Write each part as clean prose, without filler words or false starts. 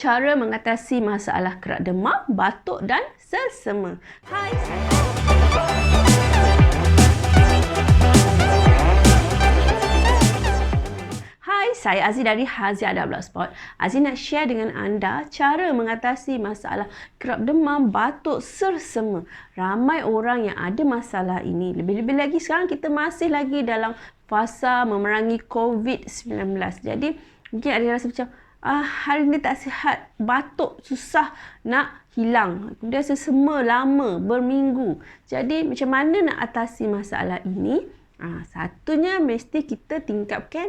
Cara mengatasi masalah kerak demam, batuk dan selsema. Hai, saya Aziz dari Haziada Blogspot. Aziz nak share dengan anda cara mengatasi masalah kerap demam, batuk, selsema. Ramai orang yang ada masalah ini. Lebih-lebih lagi sekarang kita masih lagi dalam fasa memerangi COVID-19. Jadi, mungkin ada yang rasa macam, hari ni tak sihat, batuk susah nak hilang. Kemudian selsema lama, berminggu. Jadi macam mana nak atasi masalah ini? Satunya mesti kita tingkatkan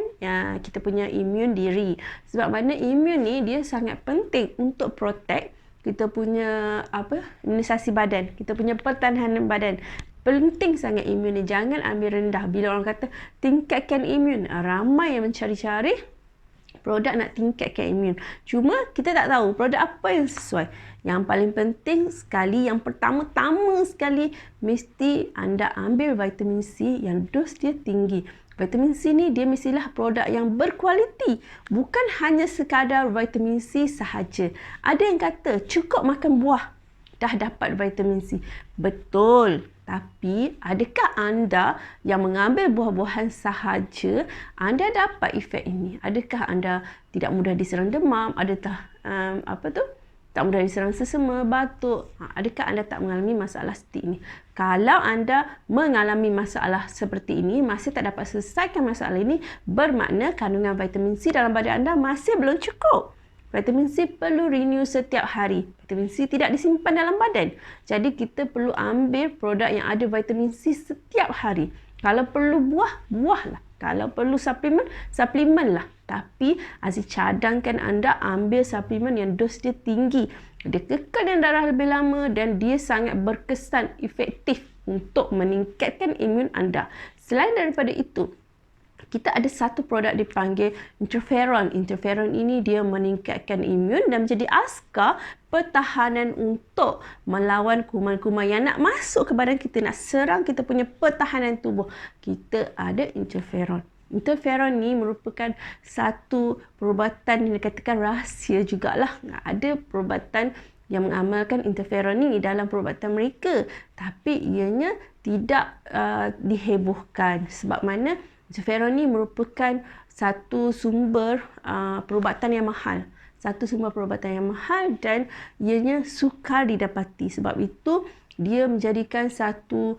kita punya imun diri. Sebab mana imun ni dia sangat penting untuk protect kita punya imunisasi badan, kita punya pertahanan badan. Penting sangat imun ni, jangan ambil rendah. Bila orang kata tingkatkan imun, ramai yang mencari-cari produk nak tingkatkan imun. Cuma kita tak tahu produk apa yang sesuai. Yang paling penting sekali, yang pertama-tama sekali, mesti anda ambil vitamin C yang dos dia tinggi. Vitamin C ni dia mestilah produk yang berkualiti. Bukan hanya sekadar vitamin C sahaja. Ada yang kata cukup makan buah dah dapat vitamin C. Betul. Tapi adakah anda yang mengambil buah-buahan sahaja anda dapat efek ini? Adakah anda tidak mudah diserang demam? Adakah tak mudah diserang selsema, batuk? Adakah anda tak mengalami masalah seperti ini? Kalau anda mengalami masalah seperti ini, masih tak dapat selesaikan masalah ini, bermakna kandungan vitamin C dalam badan anda masih belum cukup. Vitamin C perlu renew setiap hari. Vitamin C tidak disimpan dalam badan. Jadi kita perlu ambil produk yang ada vitamin C setiap hari. Kalau perlu buah, buahlah. Kalau perlu suplemen, suplemenlah. Tapi Aziz cadangkan anda ambil suplemen yang dos dia tinggi. Dia kekal dalam darah lebih lama dan dia sangat berkesan efektif untuk meningkatkan imun anda. Selain daripada itu, kita ada satu produk dipanggil interferon. Interferon ini dia meningkatkan imun dan menjadi askar pertahanan untuk melawan kuman-kuman yang nak masuk ke badan kita, nak serang kita punya pertahanan tubuh. Kita ada interferon. Interferon ni merupakan satu perubatan yang dikatakan rahsia jugalah. Ada perubatan yang mengamalkan interferon ni dalam perubatan mereka. Tapi ianya tidak dihebohkan. Sebab mana? Interferon ni merupakan satu sumber perubatan yang mahal. Satu sumber perubatan yang mahal dan ianya sukar didapati. Sebab itu dia menjadikan satu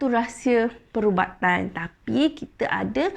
rahsia perubatan. Tapi kita ada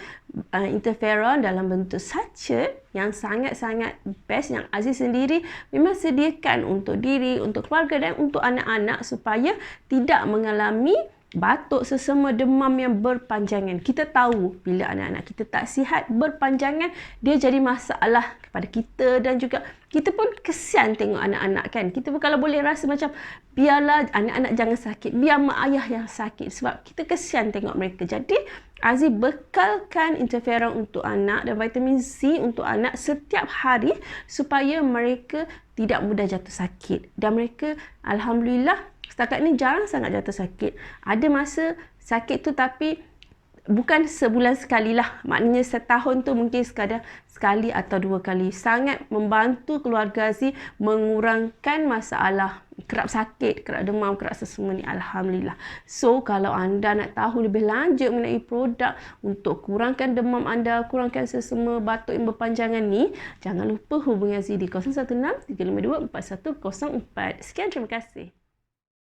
interferon dalam bentuk sachet yang sangat-sangat best, yang Aziz sendiri memang sediakan untuk diri, untuk keluarga dan untuk anak-anak supaya tidak mengalami batuk, selsema, demam yang berpanjangan. Kita tahu bila anak-anak kita tak sihat berpanjangan, dia jadi masalah kepada kita dan juga kita pun kesian tengok anak-anak kan. Kita pun kalau boleh rasa macam biarlah anak-anak jangan sakit, biar mak ayah yang sakit sebab kita kesian tengok mereka. Jadi Aziz bekalkan interferon untuk anak dan vitamin C untuk anak setiap hari supaya mereka tidak mudah jatuh sakit. Dan mereka alhamdulillah setakat ni jarang sangat jatuh sakit. Ada masa sakit tu tapi bukan sebulan sekali lah. Maknanya setahun tu mungkin sekadar sekali atau dua kali. Sangat membantu keluarga Aziz mengurangkan masalah kerap sakit, kerap demam, kerap selsema ni. Alhamdulillah. So, kalau anda nak tahu lebih lanjut mengenai produk untuk kurangkan demam anda, kurangkan selsema, batuk yang berpanjangan ni, jangan lupa hubungi Aziz di 016 352 4104. Sekian, terima kasih.